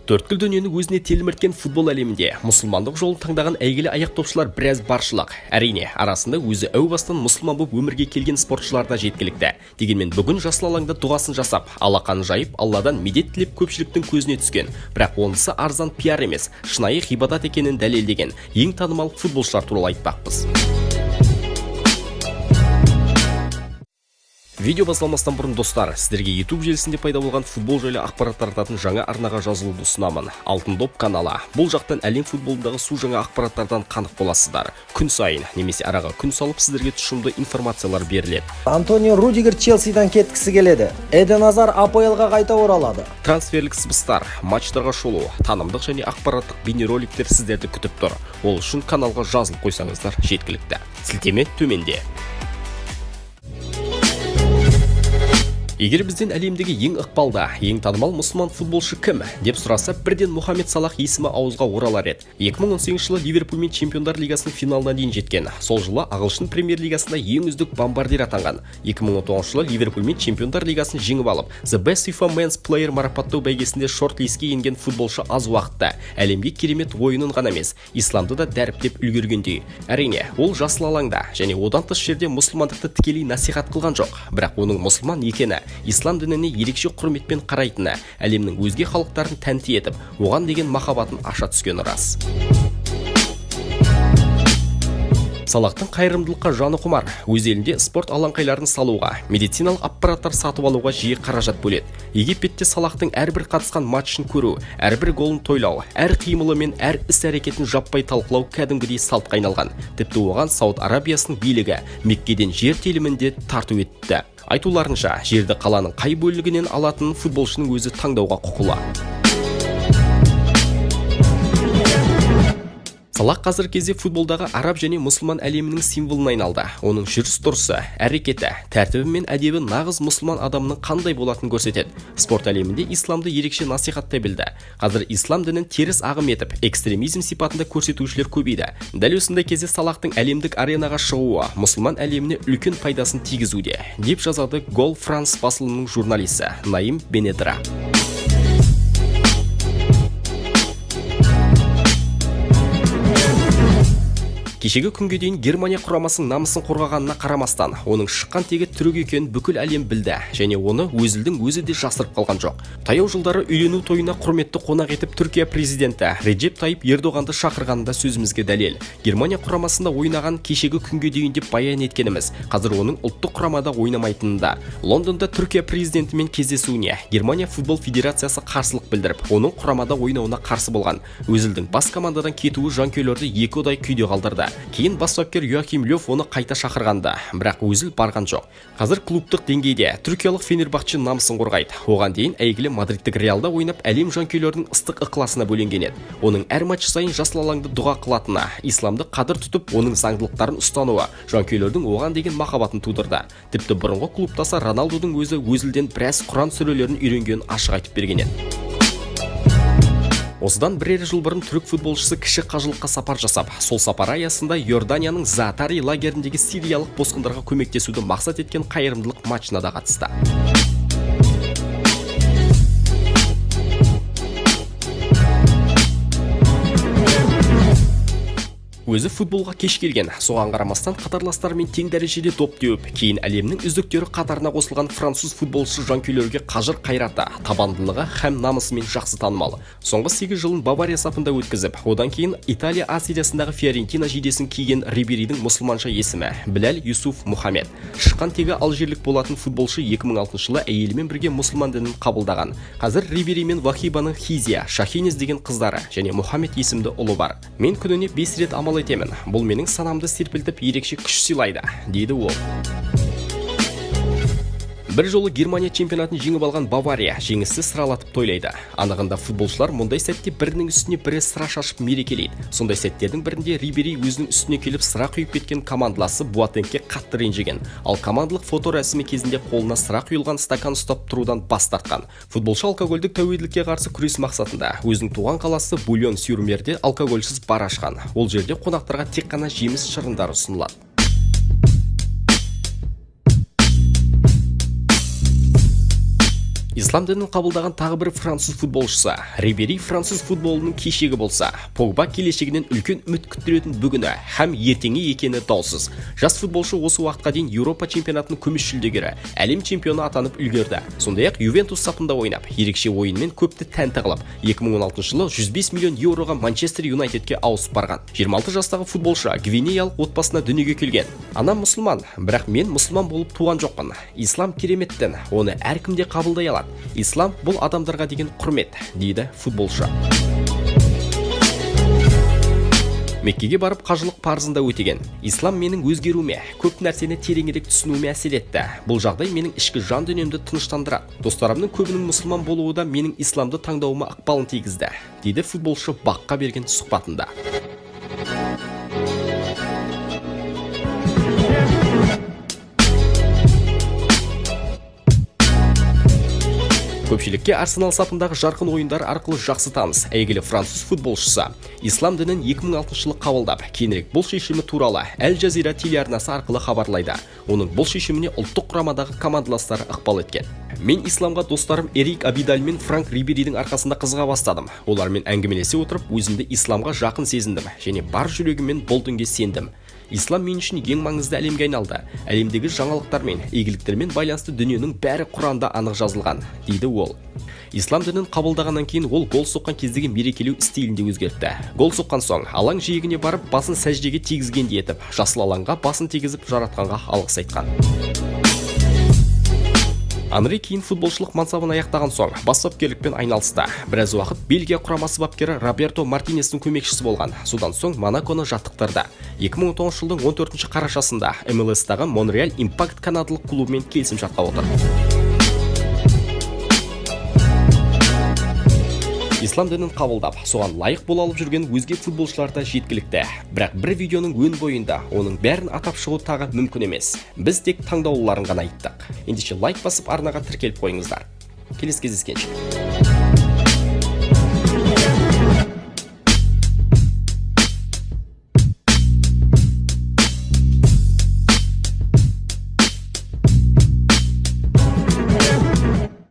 Төрткүл дүниені өзіне телмірткен футбол әлемінде мұсылмандық жолын таңдаған әйгілі аяқдопшылар біраз баршылық. Әрине, арасында өзі әу бастан мұсылман болып өмірге келген спортшылар да жеткілікті. Дегенмен бүгін жасыл алаңда дұғасын жасап, алақанын жайып, Алладан медет тілеп көпшіліктің көзіне түскен. Бірақ онысы арзан пиар емес, шынайы ғибадат екенін дәлелдеген ең танымал футболшылар туралы айтпақпыз. Видео басталмастан бұрын достар, сіздерге YouTube желісінде пайда болған футбол жайлы ақпарат тарататын жаңа арнаға жазылуды ұсынамын. Алтын доп каналы. Бұл жақтан әлем футболындағы су жаңа ақпараттардан қанық боласыздар. Күн сайын немесе араға күн салып сіздерге тұшымды информациялар беріледі. Антонио Рудигер Челсиден кеткісі келеді. Эден Азар АПЛ-ға қайта оралады. Трансферлік сыбыстар, матчтарға шолу, танымдық және ақпараттық бейнероликтер сіздерді күтіп тұр. Ол үшін каналға жазылып қойсаңыздар жеткілікті. Сілтеме төменде. Егер бізден әлемдегі ең ықпалды, ең танымал мұсылман футболшы кім деп сұраса, бірден Мухаммед Салах есімі ауызға оралар еді. 2018 жылы Ливерпульмен Чемпиондар лигасының финалына дейін жеткен. Сол жылы Ағылшын премьер лигасында ең үздік бомбардир атанған. 2019 жылы Ливерпульмен Чемпиондар лигасын жеңіп алып, The Best FIFA Men's Player марапаттау бәйгесінде шорт-листке енген футболшы аз уақытта әлемге керемет ойынын ғана емес, исламды да дәріптеп үлгергендей. Әрине, ол жасыл алаңда және одан тыс жерде мұсылмандықты тікелей насихат қылған жоқ. Бірақ оның мұсылман екені, ислам дініне ерекше құрметпен қарайтыны, әлемнің өзге халықтарын тәнті етіп, оған деген махаббатын аша түскені рас. Салахтың қайырымдылыққа жаны құмар, өз елінде спорт алаңқайларын салуға, медициналық аппараттар сатып алуға жиі қаражат бөледі. Египетте Салахтың әрбір қатысқан матчын көру, әрбір голын тойлау, әр қимылы мен әр іс-әрекетін жаппай талқылау кәдімгідей салтқа айналған. Тіпті оған Сауд Арабиясының билігі Меккеден жер телімінде тарту етті. Айтуларынша, жерді қаланың қай бөлігінен алатын футболшының өзі таңдауға құқылы. Салах қазір кезде футболдағы араб және мұсылман әлемінің символына айналды. Оның жүріс-тұрысы, әрекеті, тәртібі мен әдебі нағыз мұсылман адамның қандай болатынын көрсетеді. Спорт әлемінде исламды ерекше насихаттай білді. Қазір ислам дінін теріс ағым етіп, экстремизм сипатында көрсетушілер көбейді. Дәл осындай кезде Салахтың әлемдік аренаға шығуы мұсылман әлеміне үлкен пайдасын тигізуде, деп жазады Гол Франс басылымының журналисі Наим Бенедра. Кешегі күнге дейін Германия құрамасының намысын қорғағанына қарамастан, оның шыққан тегі түрік екенін бүкіл әлем білді, және оны өзілдің өзі де жасырып қалған жоқ. Таяу жылдары үйлену тойына құрметті қонақ етіп Түркия президенті Реджеп Тайып Ердоғанды шақырғанында сөзімізге дәлел. Германия құрамасында ойнаған кешегі күнге дейін деп баян еткеніміз, қазір оның ұлттық құрамада ойнамайтынында. Лондонда Түркия президентімен кездесуіне Германия футбол федерациясы қарсылық білдіріп, оның құрамада ойнауына қарсы болған. Өзілдің бас командадан кетуі жанкүйерлерді екі удай күйде қалдырды. Кейін бас бапкер Йоахим Лёв оны қайта шақырғанда, бірақ өзіл барған жоқ. Қазір клубтық деңгейде түркиялық Фенербахче намысын қорғайды. Оған дейін әйгілі Мадридтік Реалда ойнап, әлем жанкүйерлерінің ыстық ықыласына бөленген еді. Оның әр матч сайын жасыл алаңды дұға қылатыны, исламды қадір тұтып, оның заңдылықтарын ұстануы жанкүйерлердің оған деген махаббатын тудырды. Тіпті бұрынғы клубтаса Роналдудың өзі өзілден біраз Құран сүрелерін үйренгенін ашық айтып берген еді. Осыдан бірер жыл бұрын түрік футболшысы кіші қажылыққа сапар жасап, сол сапар аясында Иорданияның Заатари лагеріндегі сириялық босқындарға көмектесуді мақсат еткен қайырымдылық матчына да қатысты. Өзі футболға кеш келген, соған қарамастан қатарластарымен тең дәрежеде доп теуіп, кейін әлемнің үздіктері қатарына қосылған француз футболшы жанкүйерлерге қажыр қайраты, табандылығы һәм намысымен жақсы танымал. Соңғы 8 жылын Бавария сапында өткізіп, одан кейін Италия А сериясындағы Фиорентина жейдесін киген Риберидің мұсылманша есімі Біләл Юсуф Мухаммед. Шыққан тегі алжирлік болатын футболшы 2006 жылы әйелімен бірге мұсылман дінін қабылдаған. Қазір Рибери мен Вахибаның Хизия, Шахинез деген қыздары және Мухаммед есімді ұлы бар. Мен күніне 5 рет амал етемін. Бұл менің санамды серпілтіп ерекше күш сыйлайды, дейді ол. Бір жолы Германия чемпионатын жеңіп алған Бавария жеңісті сыралатып тойлайды. Анығында футболшылар мұндай сәтте бірінің үстіне бірі сыра шашып мерекелейді. Сондай сәттердің бірінде Рибери өзінің үстіне келіп сыра құйып кеткен командаласы Буатенге қатты ренжіген. Ал командалық фото рәсімі кезінде қолына сыра құйылған стакан ұстап тұрудан бас тартқан. Футболшы алкогольдік тәуелділікке қарсы күрес мақсатында өзінің туған қаласы Бульон-Сюр-Мерде алкогольсіз бар ашқан. Ол жерде қонақтарға тек қана жеміс шырындары ұсынылады. Ислам дінін қабылдаған тағы бір француз футболшысы Рибери француз футболының кешегі болса, Погба келешегінен үлкен үміт күттіретін бүгіні һәм ертеңі екені даусыз. Жас футболшы осы уақытқа дейін Еуропа чемпионатының күміс жүлдегері, әлем чемпионы атанып үлгерді. Сондай-ақ Ювентус сапында ойнап, ерекше ойынмен көпті тәнті қылып, 2016 жылы 105 миллион еуроға Манчестер Юнайтедке ауысып барған. 26 жастағы футболшы гвинеялық отбасына дүниеге келген. Анам мұсылман, бірақ мен мұсылман болып туған жоқпын. Ислам кереметтен, оны әркімде қабылдай алады. Ислам бұл адамдарға деген құрмет, дейді футболшы. Меккеге барып қажылық парызында өтеген. Ислам менің өзгеруіме, көп нәрсені тереңірек түсінуіме әсер етті. Бұл жағдай менің ішкі жан дүниемді тыныштандырады. Достарымның көбінің мұсылман болуы да менің исламды таңдауыма ықпалын тигізді, дейді футболшы баққа берген сұхбатында. Көпшілікке Арсенал сапындағы жарқын ойындар арқылы жақсы таныс әйгілі француз футболшысы Ислам дінін 2006 жылы қабылдап, кейінірек бұл шешімі туралы Әл Жазира телеарнасы арқылы хабарлайды. Оның бұл шешіміне ұлттық құрамадағы командаластары ықпал еткен. Мен исламға достарым Эрик Абидаль мен Франк Риберидің арқасында қызыға бастадым. Олармен әңгімелесе отырып, өзімді исламға жақын сезіндім және бар жүрегіммен бұл дінге сендім. Ислам мен үшін ең маңызды әлемге айналды. Әлемдегі жаңалықтар мен игіліктермен байланысты дүниенің бәрі Құранда анық жазылған, дейді ол. Ислам дінін қабылдағаннан кейін ол гол соққан кездегі мерекелеу стилінде өзгертті. Гол соққан соң алаң жиегіне барып басын сәждеге тигізгендей етіп, жасыл алаңға басын тигізіп жаратқанға алғыс айтқан. Анри кейін футболшылық мансабын аяқтаған соң бас бапкерлікпен айналысты. Біраз уақыт Бельгия құрамасы бапкері Роберто Мартинестің көмекшісі болған. Содан соң Монаконы жаттықтырды. 2019 жылдың 14 қарашасында MLS-тағы Монреаль Импакт канадалық клубымен келісім шартқа отырды. Ислам дінін қабылдап, соған лайық бола алып жүрген өзге футболшылар да жеткілікті. Бірақ бір видеоның өн бойында оның бәрін атап шығу тағы мүмкін емес. Біз тек таңдаулыларын ғана айттық. Ендеше лайк басып арнаға тіркеліп қойыңыздар. Келесі кездескенше.